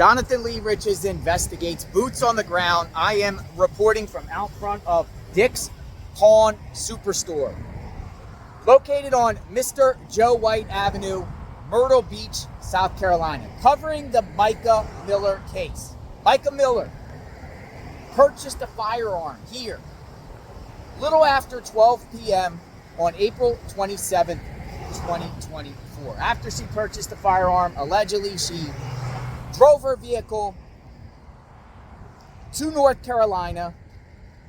Jonathan Lee Riches investigates, boots on the ground. I am reporting from out front of Dicks Pawn Superstore, located on Mr. Joe White Avenue, Myrtle Beach, South Carolina, covering the Mica Miller case. Mica Miller purchased a firearm here little after 12 p.m. on April 27th, 2024. After she purchased the firearm, allegedly she drove her vehicle to North Carolina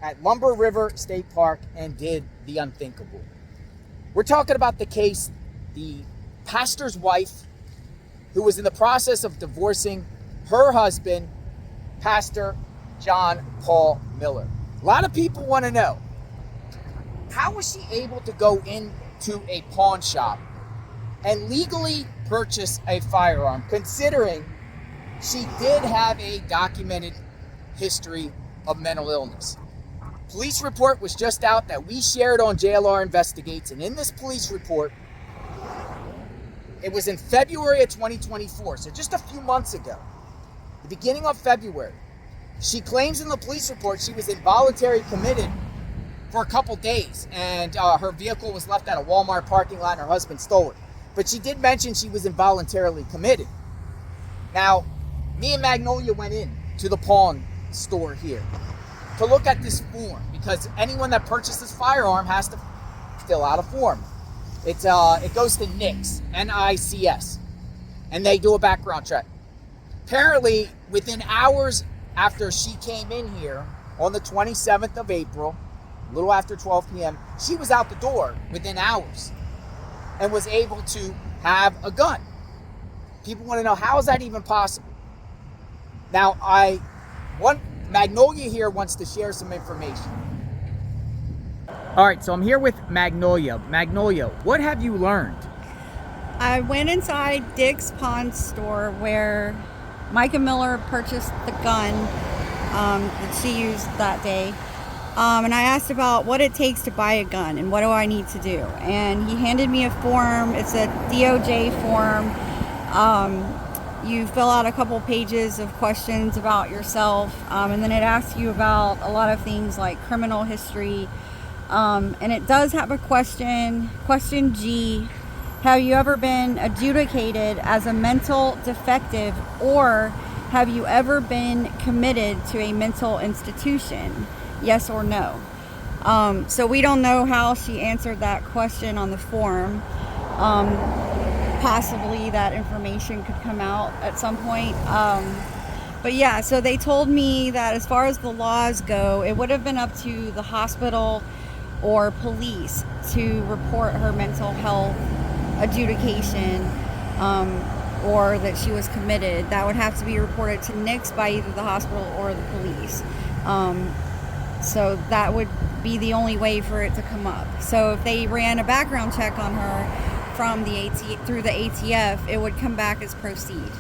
at Lumber River State Park and did the unthinkable. We're talking about the case, the pastor's wife who was in the process of divorcing her husband, Pastor John Paul Miller. A lot of people want to know, how was she able to go into a pawn shop and legally purchase a firearm, considering she did have a documented history of mental illness? Police report was just out that we shared on JLR Investigates, and in this police report, it was in February of 2024, so just a few months ago, the beginning of February. She claims in the police report she was involuntarily committed for a couple days, and her vehicle was left at a Walmart parking lot and her husband stole it. But she did mention she was involuntarily committed. Now, me and Magnolia went in to the pawn store here to look at this form, because anyone that purchases firearm has to fill out a form. It goes to NICS, N-I-C-S, and they do a background check. Apparently, within hours after she came in here on the 27th of April, a little after 12 p.m., she was out the door within hours and was able to have a gun. People want to know, how is that even possible? Now, Magnolia here wants to share some information. All right, so I'm here with Magnolia. Magnolia, what have you learned? I went inside Dicks Pawn Store where Mica Miller purchased the gun that she used that day. And I asked about what it takes to buy a gun and what do I need to do. And he handed me a form. It's a DOJ form. You fill out a couple pages of questions about yourself, and then it asks you about a lot of things like criminal history. And it does have a question G: have you ever been adjudicated as a mental defective, or have you ever been committed to a mental institution? Yes or no? So we don't know how she answered that question on the form. Possibly that information could come out at some point. But yeah, so they told me that as far as the laws go, it would have been up to the hospital or police to report her mental health adjudication, or that she was committed. That would have to be reported to NICS by either the hospital or the police. So that would be the only way for it to come up. So if they ran a background check on her from through the ATF, it would come back as proceed.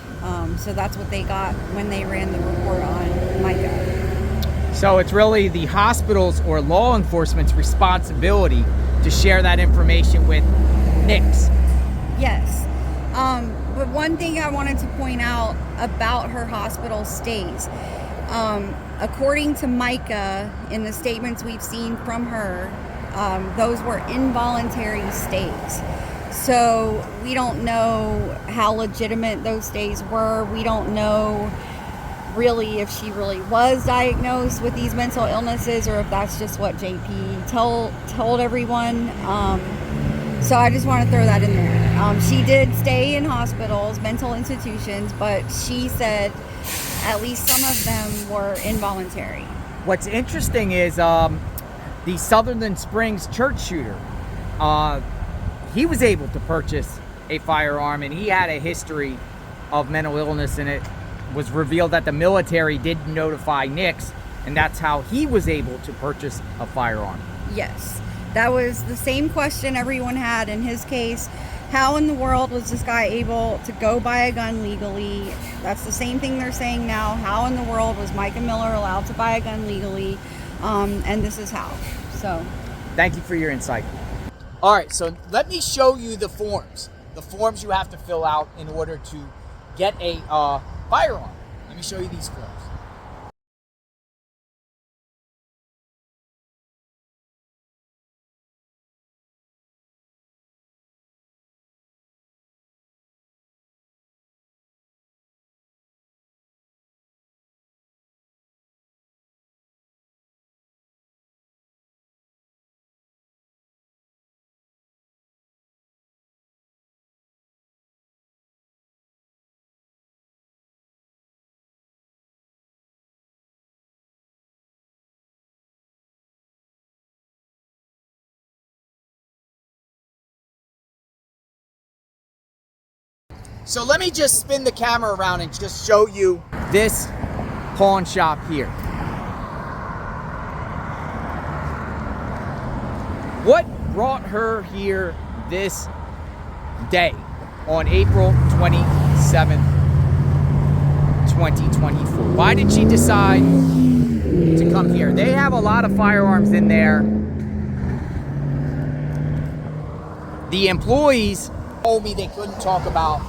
So that's what they got when they ran the report on Mica. So it's really the hospital's or law enforcement's responsibility to share that information with NICS. Yes. But one thing I wanted to point out about her hospital stays, according to Mica, in the statements we've seen from her, those were involuntary stays. So we don't know how legitimate those stays were. We don't know really if she really was diagnosed with these mental illnesses, or if that's just what JP told everyone. So I just want to throw that in there. She did stay in hospitals, mental institutions, but she said at least some of them were involuntary. What's interesting is the Sutherland Springs church shooter, he was able to purchase a firearm, and he had a history of mental illness, and it was revealed that the military did notify NICS, and that's how he was able to purchase a firearm. Yes, that was the same question everyone had in his case. How in the world was this guy able to go buy a gun legally? That's the same thing they're saying now. How in the world was Mica Miller allowed to buy a gun legally? And this is how. So, thank you for your insight. All right, so let me show you the forms you have to fill out in order to get a firearm. Let me show you these clothes. So let me just spin the camera around and just show you this pawn shop here. What brought her here this day on April 27th, 2024? Why did she decide to come here? They have a lot of firearms in there. The employees told me they couldn't talk about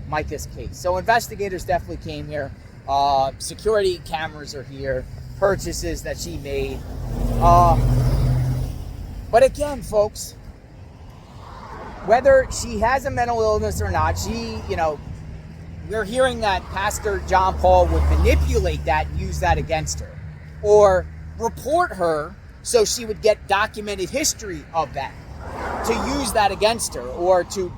Mica's case. So investigators definitely came here. Security cameras are here. Purchases that she made. But again, folks, whether she has a mental illness or not, we're hearing that Pastor John Paul would manipulate that and use that against her. Or report her so she would get documented history of that, to use that against her, or to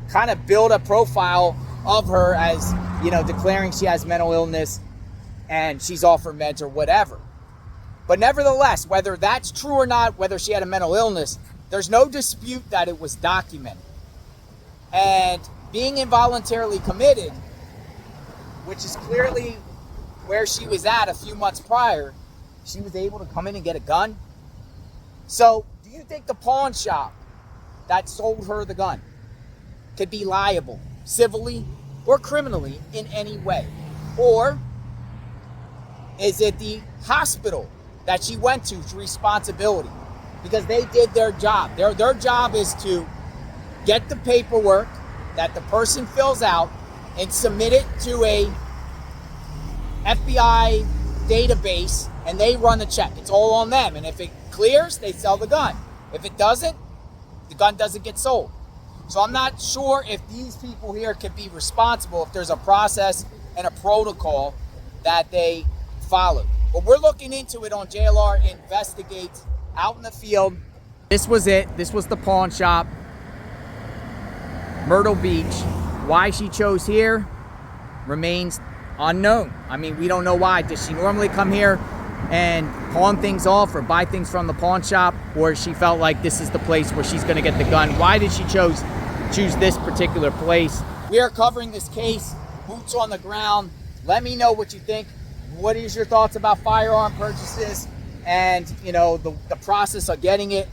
kind of build a profile of her as, declaring she has mental illness and she's off her meds or whatever. But nevertheless, whether that's true or not, whether she had a mental illness, there's no dispute that it was documented. And being involuntarily committed, which is clearly where she was at a few months prior, she was able to come in and get a gun. So, do you think the pawn shop that sold her the gun could be liable civilly or criminally in any way? Or is it the hospital that she went to's responsibility? Because they did their job. Their job is to get the paperwork that the person fills out and submit it to a FBI database, and they run the check. It's all on them. And if it clears, they sell the gun. If it doesn't, the gun doesn't get sold. So I'm not sure if these people here could be responsible, if there's a process and a protocol that they follow. But we're looking into it on JLR Investigates out in the field. This was it. This was the pawn shop, Myrtle Beach. Why she chose here remains unknown. I mean, we don't know why. Does she normally come here and pawn things off or buy things from the pawn shop, or she felt like this is the place where she's going to get the gun? Why did she choose this particular place? We are covering this case, boots on the ground. Let me know what you think. What is your thoughts about firearm purchases and, the process of getting it?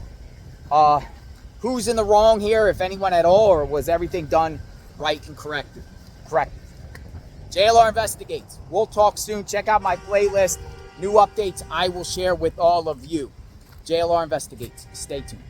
Who's in the wrong here, if anyone at all, or was everything done right and correct? JLR Investigates. We'll talk soon. Check out my playlist. New updates I will share with all of you. JLR Investigates. Stay tuned.